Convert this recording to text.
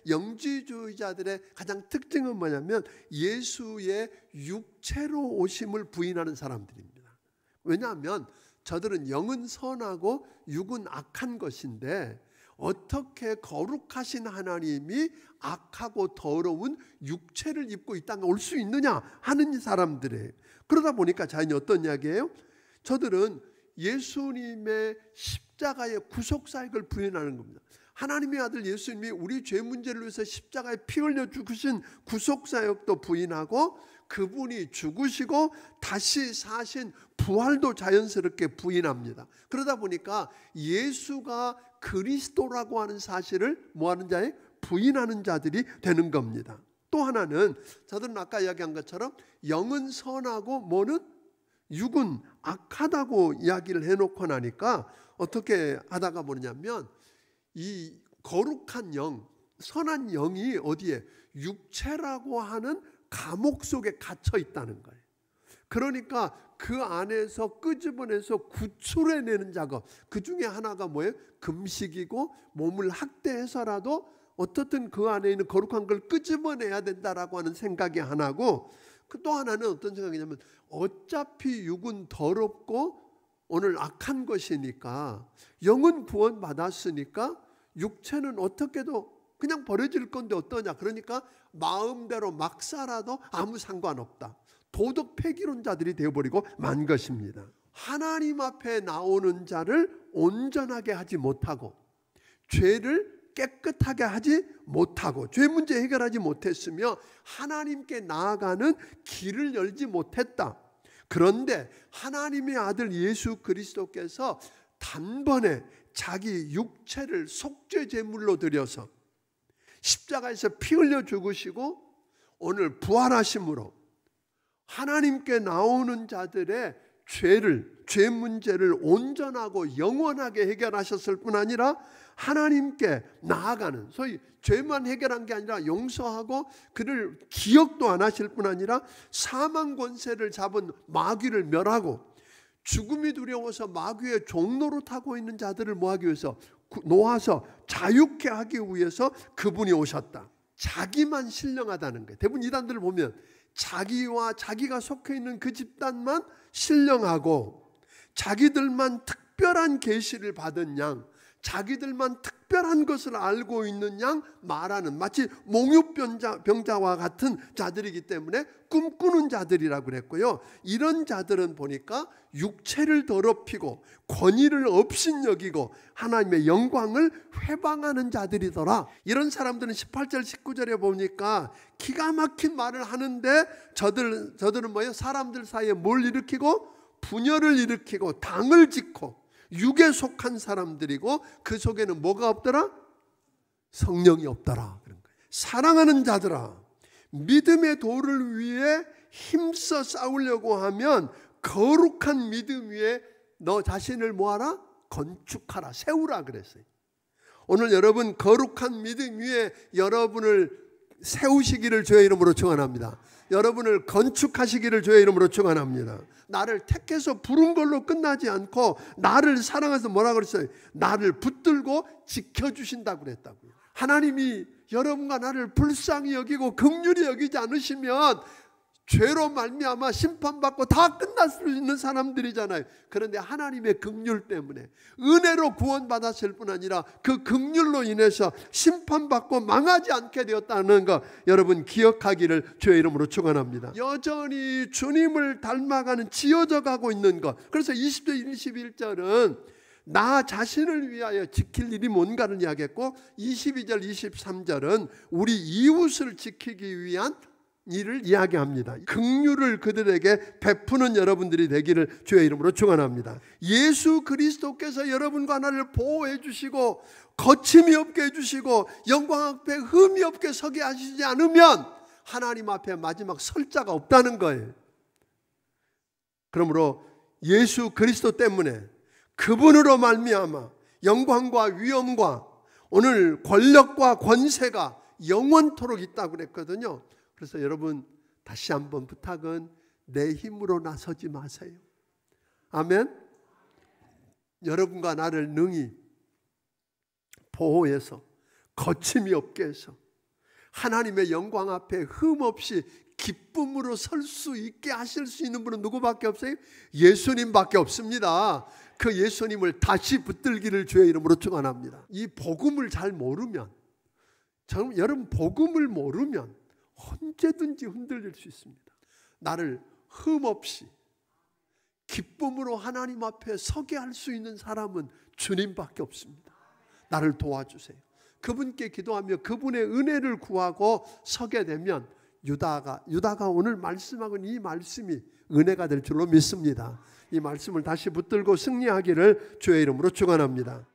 영지주의자들의 가장 특징은 뭐냐면 예수의 육체로 오심을 부인하는 사람들입니다. 왜냐하면 저들은 영은 선하고 육은 악한 것인데 어떻게 거룩하신 하나님이 악하고 더러운 육체를 입고 이 땅에 올 수 있느냐 하는 사람들이에요. 그러다 보니까 자연히 어떤 이야기예요? 저들은 예수님의 십자가의 구속사역을 부인하는 겁니다. 하나님의 아들 예수님이 우리 죄 문제를 위해서 십자가에 피 흘려 죽으신 구속사역도 부인하고 그분이 죽으시고 다시 사신 부활도 자연스럽게 부인합니다. 그러다 보니까 예수가 그리스도라고 하는 사실을 뭐하는 자에 부인하는 자들이 되는 겁니다. 또 하나는 저들은 아까 이야기한 것처럼 영은 선하고 뭐는 육은 악하다고 이야기를 해놓고 나니까 어떻게 하다가 보냐면 이 거룩한 영, 선한 영이 어디에? 육체라고 하는 감옥 속에 갇혀 있다는 거예요. 그러니까 그 안에서 끄집어내서 구출해내는 작업, 그 중에 하나가 뭐예요? 금식이고 몸을 학대해서라도 어떻든 그 안에 있는 거룩한 걸 끄집어내야 된다라고 하는 생각이 하나고, 또 하나는 어떤 생각이냐면 어차피 육은 더럽고 오늘 악한 것이니까 영은 구원받았으니까 육체는 어떻게도 그냥 버려질 건데 어떠냐. 그러니까 마음대로 막 살아도 아무 상관없다. 도덕 폐기론자들이 되어버리고 만 것입니다. 하나님 앞에 나오는 자를 온전하게 하지 못하고 죄를 깨끗하게 하지 못하고 죄 문제 해결하지 못했으며 하나님께 나아가는 길을 열지 못했다. 그런데 하나님의 아들 예수 그리스도께서 단번에 자기 육체를 속죄 제물로 드려서 십자가에서 피 흘려 죽으시고 오늘 부활하심으로 하나님께 나오는 자들의 죄 문제를 온전하고 영원하게 해결하셨을 뿐 아니라 하나님께 나아가는, 소위 죄만 해결한 게 아니라 용서하고 그를 기억도 안 하실 뿐 아니라 사망 권세를 잡은 마귀를 멸하고 죽음이 두려워서 마귀의 종로로 타고 있는 자들을 뭐하기 위해서? 놓아서 자유케 하기 위해서 그분이 오셨다. 자기만 신령하다는 거예요. 대부분 이단들을 보면 자기와 자기가 속해 있는 그 집단만 신령하고 자기들만 특별한 계시를 받은 양, 자기들만 특별한 것을 알고 있는 양 말하는, 마치 몽유병자와 같은 자들이기 때문에 꿈꾸는 자들이라고 그랬고요. 이런 자들은 보니까 육체를 더럽히고 권위를 업신여기고 하나님의 영광을 회방하는 자들이더라. 이런 사람들은 18절 19절에 보니까 기가 막힌 말을 하는데 저들은 뭐예요? 사람들 사이에 뭘 일으키고? 분열을 일으키고 당을 짓고 육에 속한 사람들이고 그 속에는 뭐가 없더라? 성령이 없더라. 그런 거예요. 사랑하는 자들아, 믿음의 도를 위해 힘써 싸우려고 하면 거룩한 믿음 위에 너 자신을 뭐하라? 건축하라, 세우라 그랬어요. 오늘 여러분 거룩한 믿음 위에 여러분을 세우시기를 주의 이름으로 축원합니다. 여러분을 건축하시기를 주의 이름으로 축원합니다. 나를 택해서 부른 걸로 끝나지 않고 나를 사랑해서 뭐라 그랬어요? 나를 붙들고 지켜주신다고 그랬다고요. 하나님이 여러분과 나를 불쌍히 여기고 긍휼히 여기지 않으시면 죄로 말미암아 심판받고 다 끝날 수 있는 사람들이잖아요. 그런데 하나님의 긍휼 때문에 은혜로 구원받았을 뿐 아니라 그 긍휼로 인해서 심판받고 망하지 않게 되었다는 거 여러분 기억하기를 주의 이름으로 축원합니다. 여전히 주님을 닮아가는 지어져 가고 있는 것. 그래서 20절 21절은 나 자신을 위하여 지킬 일이 뭔가를 이야기했고 22절 23절은 우리 이웃을 지키기 위한 일을 이야기합니다. 긍휼을 그들에게 베푸는 여러분들이 되기를 주의 이름으로 축원합니다. 예수 그리스도께서 여러분과 나를 보호해 주시고 거침이 없게 해주시고 영광 앞에 흠이 없게 서게 하시지 않으면 하나님 앞에 마지막 설 자가 없다는 거예요. 그러므로 예수 그리스도 때문에 그분으로 말미암아 영광과 위엄과 오늘 권력과 권세가 영원토록 있다고 그랬거든요. 그래서 여러분 다시 한번 부탁은 내 힘으로 나서지 마세요. 아멘. 여러분과 나를 능히 보호해서 거침이 없게 해서 하나님의 영광 앞에 흠없이 기쁨으로 설 수 있게 하실 수 있는 분은 누구밖에 없어요? 예수님밖에 없습니다. 그 예수님을 다시 붙들기를 주의 이름으로 축원합니다. 이 복음을 잘 모르면, 여러분 복음을 모르면 언제든지 흔들릴 수 있습니다. 나를 흠없이 기쁨으로 하나님 앞에 서게 할 수 있는 사람은 주님밖에 없습니다. 나를 도와주세요. 그분께 기도하며 그분의 은혜를 구하고 서게 되면 유다가 오늘 말씀하고는 이 말씀이 은혜가 될 줄로 믿습니다. 이 말씀을 다시 붙들고 승리하기를 주의 이름으로 축원합니다.